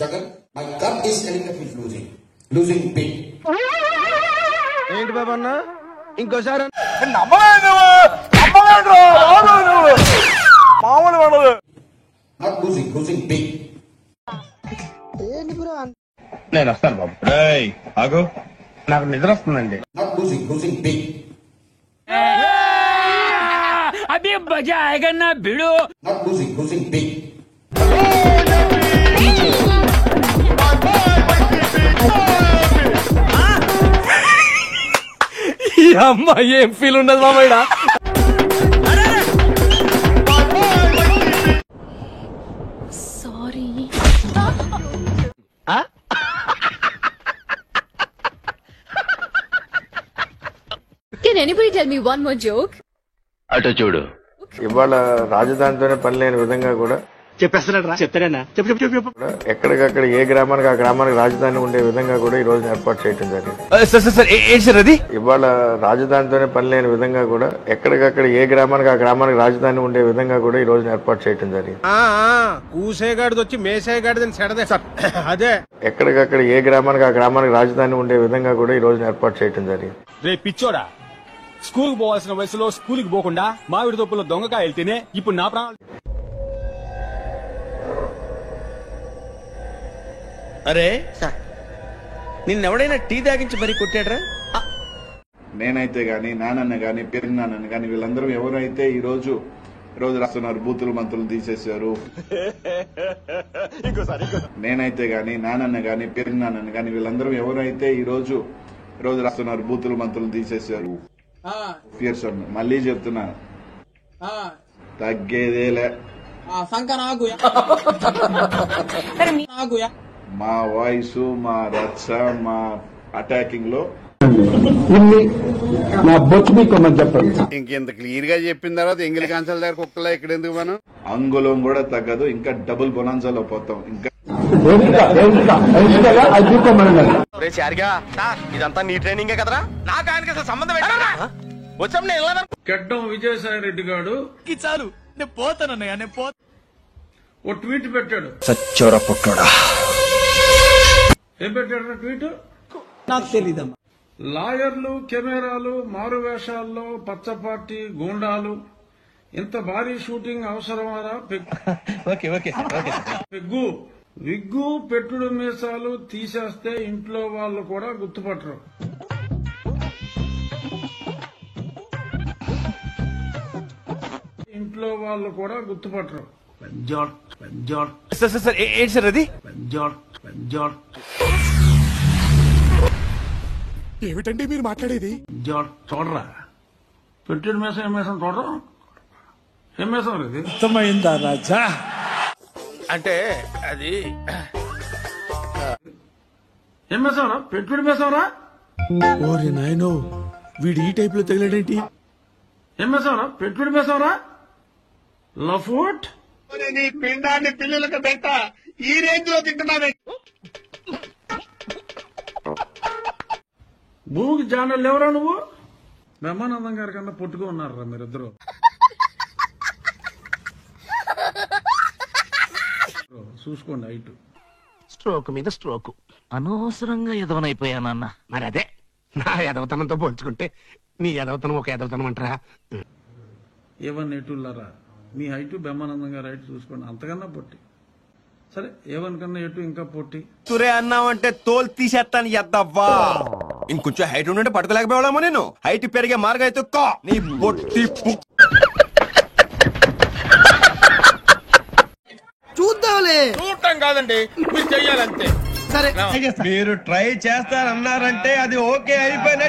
Jagan, my gut is telling that he's losing big. ఏంటి బాబు అన్న ఇంకోసారి Not losing big. నేను వస్తాను బాబు. ఆగు, నాకు నిద్ర వస్తుందండి. Not losing big. अभी मजा आएगा ना भिड़ो. Not losing big. ఈ అమ్మాయి ఏం ఫీల్ ఉండదు మామయ్య. Sorry. Can anybody tell me one more joke? అటు చూడు. ఇవాళ రాజధానితోనే పని లేని విధంగా కూడా చెప్తాడన్నా చెప్పు. ఎక్కడికక్కడ ఏ గ్రామానికి ఆ గ్రామానికి రాజధాని ఉండే విధంగా కూడా ఈ రోజున ఏర్పాటు చేయడం జరిగింది. సార్ ఏంటి సార్ అది? ఇవాళ రాజధానితోనే పని లేని విధంగా కూడా ఎక్కడికక్కడ ఏ గ్రామానికి ఆ గ్రామానికి రాజధాని ఉండే విధంగా కూడా ఈ రోజున ఏర్పాటు చేయడం జరిగింది. కూసేగాడిది వచ్చి మేసేగాడిదని సెడదే సార్. అదే ఎక్కడికక్కడ ఏ గ్రామానికి ఆ గ్రామానికి రాజధాని ఉండే విధంగా కూడా ఈ రోజున ఏర్పాటు చేయడం జరిగింది. రే పిచ్చోడా, స్కూల్ కి పోవాల్సిన వయసులో స్కూల్ కి పోకుండా మామిడి తొప్పులో దొంగకాయ వెళ్తేనే ఇప్పుడు నా ప్రాణాలు. అరే సార్, నిన్నెవడైనా టీ తాగించి మరీ కొట్టాడ్రా? నేనైతే గాని నానన్న గాని పెరిగినానన్న గాని వీళ్ళందరూ ఎవరైతే ఈ రోజు రాస్తున్నారు బూతులు మంతులు తీసేశారు. నేనైతే గాని నానన్న గాని పెరిగినానన్న గాని వీళ్ళందరూ ఎవరైతే ఈ రోజు రాస్తున్నారు బూతులు మంతులు తీసేశారు. ఫియర్స్ మళ్ళీ చెప్తున్నాను, తగ్గేదేలే. మా వాయిస్, మా రచ్చ, మా అటాకింగ్ లో ఇంకెంత క్లియర్ గా చెప్పిన తర్వాత ఎంగిలి కాన్సల్ దగ్గర కుక్కలా ఇక్కడ ఎందుకు మనం అంగుళం కూడా తగ్గదు. ఇంకా డబుల్ బొనాన్సాలో పోతాం. ఇంకా ఇదంతా నీ ట్రైనింగే కదరా? నాకు ఆయనకి అసలు సంబంధం వచ్చాం. గడ్డం విజయసాయి రెడ్డి గారు చాలు, నేను పోతానన్నయ్య, నేను పోతా. ఓ ట్వీట్ పెట్టాడు. సచ్చోర పుట్టోడా. ఏం పెట్టాడు ట్వీట్? నాకు తెలీదమ్మా. లాయర్లు, కెమెరాలు, మారు వేషాల్లో పచ్చ పార్టీ గూండాలు, ఇంత భారీ షూటింగ్ అవసరమారా? పెగ్గు విగ్గు పెట్టుడు మీసాలు తీసేస్తే ఇంట్లో వాళ్ళు కూడా గుర్తుపట్టరు. ఇంట్లో వాళ్ళు కూడా గుర్తుపట్టరు. సార్ ఏంటి సార్ అది? ఏమిటండి మీరు మాట్లాడేది? చూడరా, పెట్టుడు మీసం ఏం మీసం చూడరా? ఏం మీసం ఇది? అర్థమైందా రాజా? అంటే అది ఏం మీసంరా? పెట్టుడు మీసంరా? ఓరి నాయనో, వీడు ఈ టైప్ లో తగిలాడేంటి? ఏం మీసంరా? పెట్టుడు మీసంరా? లఫూట్ నీ పిండాన్ని పిల్లలకు పెట్ట ఈ రేంజ్ లో తింటున్నావే. భూమికి జానలు ఎవరా నువ్వు? బ్రహ్మానందం గారి కన్నా పొట్టుగా ఉన్నారా మీరిద్దరు? చూసుకోండి హైట్. స్ట్రోక్ మీద స్ట్రోక్. అనవసరంగా ఎదవనైపోయానన్న. మరి అదే నా ఎదవతనంతో పోల్చుకుంటే నీ ఎదవతనం ఒక ఎదవతనం అంటారా? ఏవన్ ఎటున్నారా? మీ హైట్ బ్రహ్మానందం గారి హైట్ చూసుకోండి, అంతకన్నా పొట్టి. సరే, ఏవన్ కన్నా ఎటు ఇంకా పొట్టి. తురే అన్నావంటే తోలు తీసేస్తాను ఎద్దవ్వా. ఇంకొంచెం హైట్ ఉంటే పట్టుకోలేకపోయామో. నేను హైట్ పెరిగే మార్గం అయితే నీ పొట్టి చూద్దాంలే. చూడటం కాదండి, మీరు చెయ్యాలంతే. సరే, మీరు ట్రై చేస్తారన్నారంటే అది ఓకే అయిపోయిన